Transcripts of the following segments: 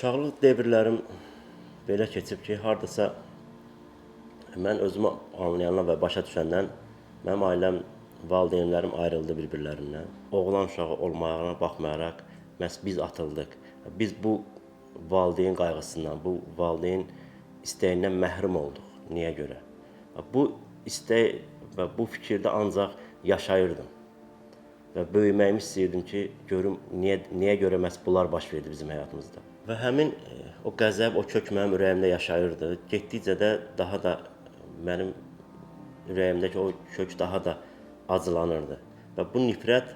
Uşaqlıq devirlərim belə keçib ki, hardasa mən özümü anlayandan və başa düşəndən mənim ailəm, valideynlərim ayrıldı bir-birlərindən. Oğlan uşağı olmağına baxmayaraq məhz biz atıldıq. Biz bu valideyn qayğısından, bu valideyn istəyindən məhrum olduq. Niyə görə? Bu istək və bu fikirdə ancaq yaşayırdım. Və böyüməyimi istəyirdim ki, görüm niyə görə məhz bunlar baş verdi bizim həyatımızda. Və həmin o qəzəb, o kök mənim ürəyimdə yaşayırdı. Getdikcə də daha da mənim ürəyimdəki o kök daha da acılanırdı. Və bu nifrət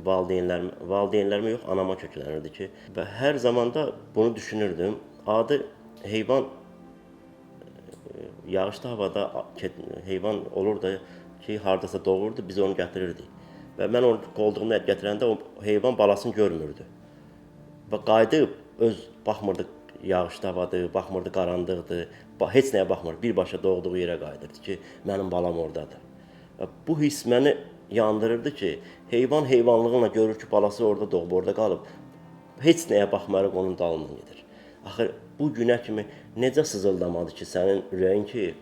valideynlərimə yox, anama köklənirdi ki, və hər zaman da bunu düşünürdüm. Adi heyvan yağışlı havada heyvan olurdu ki, hardasa doğurdu, biz onu gətirirdik. Və mən onu qolduğumda gətirəndə o heyvan balasını görmürdü. Və qayıdıb baxmırdı yağışlı havadır, baxmırdı qaranlıqdır, heç nəyə baxmırdı. Birbaşa doğduğu yerə qayıdırdı ki, mənim balam oradadır. Və bu hiss məni yandırırdı ki, heyvan heyvanlığına görür ki, balası orada doğub, orada qalıb, heç nəyə baxmayaraq onun dalından gedir. Axır, bu günə kimi necə sızıldamadı ki, sənin ürəyin ki,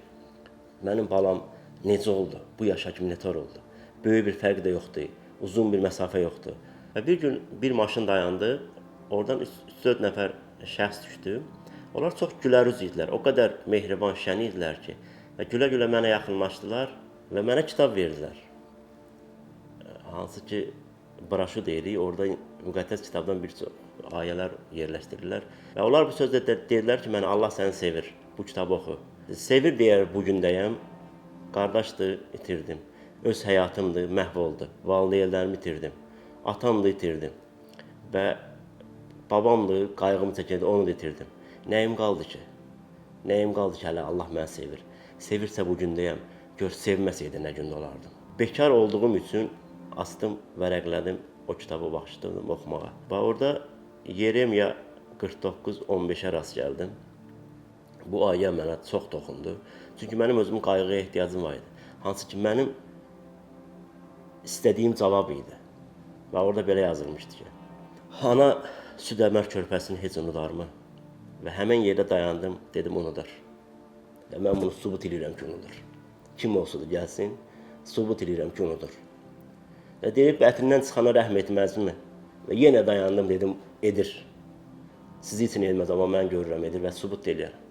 mənim balam necə oldu, bu yaşa kimi nətər oldu. Böyük bir fərq də yoxdur, uzun bir məsafə yoxdur. Və bir gün bir maşın dayandı, oradan 3-4 nəfər şəxs düşdü. Onlar çox gülərüz idilər, o qədər mehriban, şən idilər ki, və gülə-gülə mənə yaxınlaşdılar və mənə kitab verdilər. Hansı ki, broşur deyirik, orada müqəddəs kitabdan bir çox ayələr yerləşdirirlər. Və onlar bu sözlə dedilər ki, mənə Allah səni sevir, bu kitabı oxu. Sevir deyər bugündəyəm, qardaşdır, itirdim. Öz həyatımdır, məhv oldu. Valideynlərimi itirdim. Atamdır, itirdim. Və babamdır, qayğımı çəkirdi, onu da itirdim. Nəyim qaldı ki? Nəyim qaldı ki, hələ Allah məni sevir. Sevirsə bugündəyəm, gör sevməsəydi nə gündə olardım. Bekar olduğum üçün astım, vərəqlədim, o kitabı başladım oxumağa. Və orada Yeremiya 49-15-ə rast gəldim. Bu ayə mənə çox toxundu. Çünki mənim özümün qayğıya ehtiyacım var idi. Hansı ki, mənim istədiyim cavab idi. Və orada belə yazılmışdı ki, ana süd əmər körpəsini heç unudarmı? Və həmən yerdə dayandım, dedim unudar. Və mən bunu sübut edirəm ki, unudur. Kim olsa da gəlsin, sübut edirəm ki, unudur. Və deyib, ətindən çıxana rəhm etməzmi? Və yenə dayandım, dedim, edir. Sizi üçün etməz, amma mən görürəm, edir və sübut eləyərəm.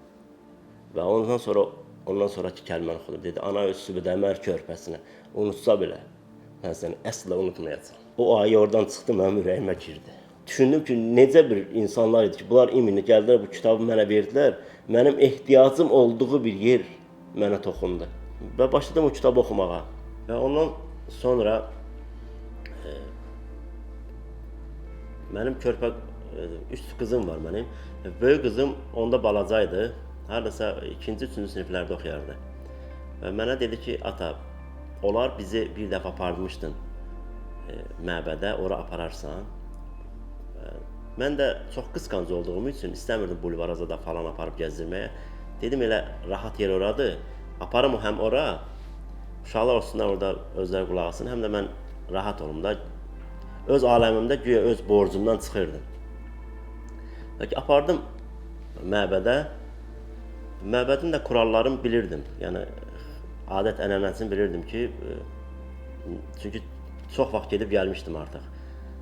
Və ondan sonraki kəlməni oxudum, dedi, ana öz sübut əmər körpəsini unutsa belə, mən səni əsla unutmayacağam. O ayə oradan çıxdı, mənim ürəyimə girdi. Düşündüm ki, necə bir insanlar idi ki, bunlar iminli gəldilər, bu kitabı mənə verdilər, mənim ehtiyacım olduğu bir yer mənə toxundu. Və başladım o kitabı oxumağa. Və ondan sonra mənim körpə, 3 qızım var mənim. Böyük qızım onda balacaydı, haradasa 2-3-cü siniflərdə oxuyardı. Və mənə dedi ki, ata, onlar bizi bir dəfə aparmışdın məbədə, ora apararsan. Mən də çox qısqanc olduğum üçün istəmirdim bulvarazada falan aparıb gəzdirməyə. Dedim, elə rahat yer oradır, aparım həm ora, uşaqlar olsunlar orada özləri qulaq asın, həm də mən rahat olum da, öz aləmimdə güya öz borcumdan çıxırdım. Lakin apardım məbədə, məbədin də kurallarını bilirdim, yəni adət ənənəsini bilirdim ki, çünki çox vaxt gedib gəlmişdim artıq.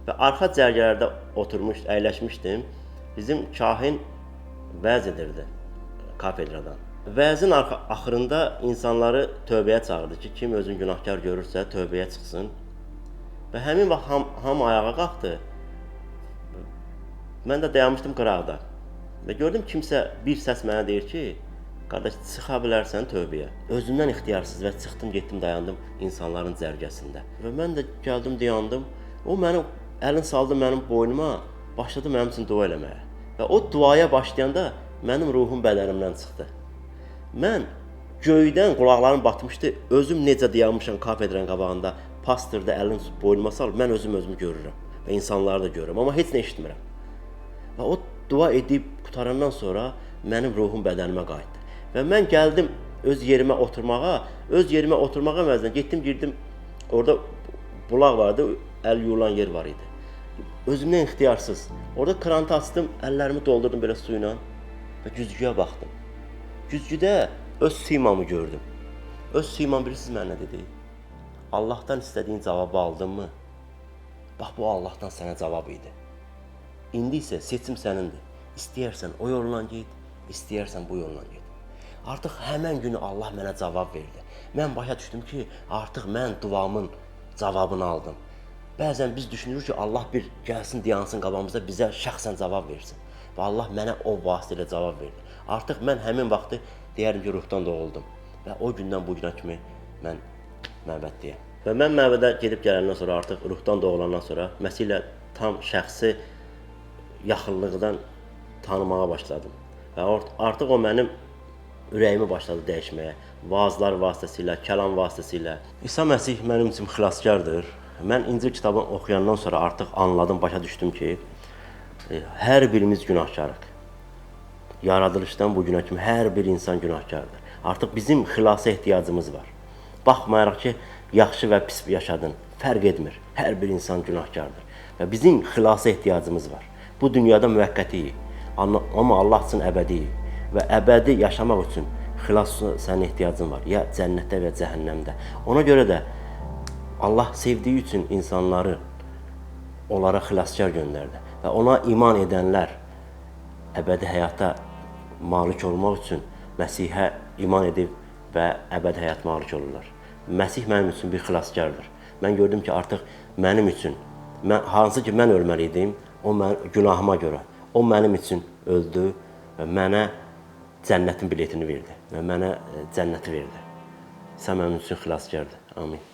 Və arxa cərgələrdə oturmuş, əyləşmişdim, bizim kahin vəz edirdi kafedradan. Vəzin axırında insanları tövbəyə çağırdı ki, kim özün günahkar görürsə tövbəyə çıxsın. Və həmin vaxt hamı ayağa qalxdı. Mən də dayanmışdım qıraqda. Və gördüm kimsə bir səs mənə deyir ki, qardaş, çıxa bilərsən tövbəyə. Özümdən ixtiyarsız və çıxdım, getdim, dayandım insanların cərgəsində. Və mən də gəldim, dayandım. O mənim əlini saldı mənim boynuma, başladı mənim üçün dua eləməyə. Və o duaya başlayanda mənim ruhum bədənimdən çıxdı. Mən göydən qulaqlarım batmışdı, özüm necə dayanmışam kafedranın qabağında, pastorda əlini boynuma salıb, mən özümü görürəm və insanları da görürəm, amma heç nə eşitmirəm. Və o dua edib qutarandan sonra mənim ruhum bədənimə qayıtdı. Və mən gəldim öz yerimə oturmağa əvəzinə getdim, girdim, orada bulaq vardı, əl yuulan yer var idi. özümdən ixtiyarsız. Orada krantı açdım, əllərimi doldurdum belə suyla və güzgüyə baxdım. Güzgüdə öz simamı gördüm. Öz simam bilirsiniz mənə nə dedi? Allahdan istədiyin cavabı aldınmı? Bax, bu Allahdan sənə cavab idi. İndi isə seçim sənindir. İstəyərsən o yolla get, istəyərsən bu yolla get. Artıq həmən günü Allah mənə cavab verdi. Mən başa düşdüm ki, artıq mən duamın cavabını aldım. Bəzən biz düşünürük ki, Allah bir gəlsin, dayansın qabağımızda bizə şəxsən cavab versin. Və Allah mənə o vasitələ cavab verdi. Artıq mən həmin vaxtı deyərim ki, ruhdan doğuldum. Və o gündən bu günə kimi mən məbəddəyəm. Və mən məbədə gedib gələndən sonra, artıq ruhdan doğulandan sonra Məsih ilə tam şəxsi yaxınlıqdan tanımağa başladım. Və artıq o mənim ürəyimi başladı dəyişməyə. Vaazlar vasitəsilə, kəlam vasitəsilə. İsa Məsih mənim üçün xilaskardır. Mən İncil kitabını oxuyandan sonra artıq anladım, başa düşdüm ki, hər birimiz günahkarıq. Yaradılışdan bu günə kimi hər bir insan günahkardır. Artıq bizim xilasa ehtiyacımız var. Baxmayaraq ki, yaxşı və pis yaşadın, fərq etmir. Hər bir insan günahkardır. Və bizim xilasa ehtiyacımız var. Bu dünyada müvəqqətiyik, amma Allah üçün əbədiyik. Və əbədi yaşamaq üçün xilasa sənin ehtiyacın var. Ya cənnətdə və cəhənnəmdə. Ona görə də Allah sevdiyi üçün insanları onlara xilaskar göndərdi. Və ona iman edənlər əbədi həyata malik olmaq üçün Məsihə iman edib və əbədi həyat malik olurlar. Məsih mənim üçün bir xilaskardır. Mən gördüm ki, artıq mənim üçün, hansı ki mən ölməli idim, o günahıma görə, o mənim üçün öldü və mənə cənnətin biletini verdi və mənə cənnəti verdi. İsa mənim üçün xilaskardır. Amin.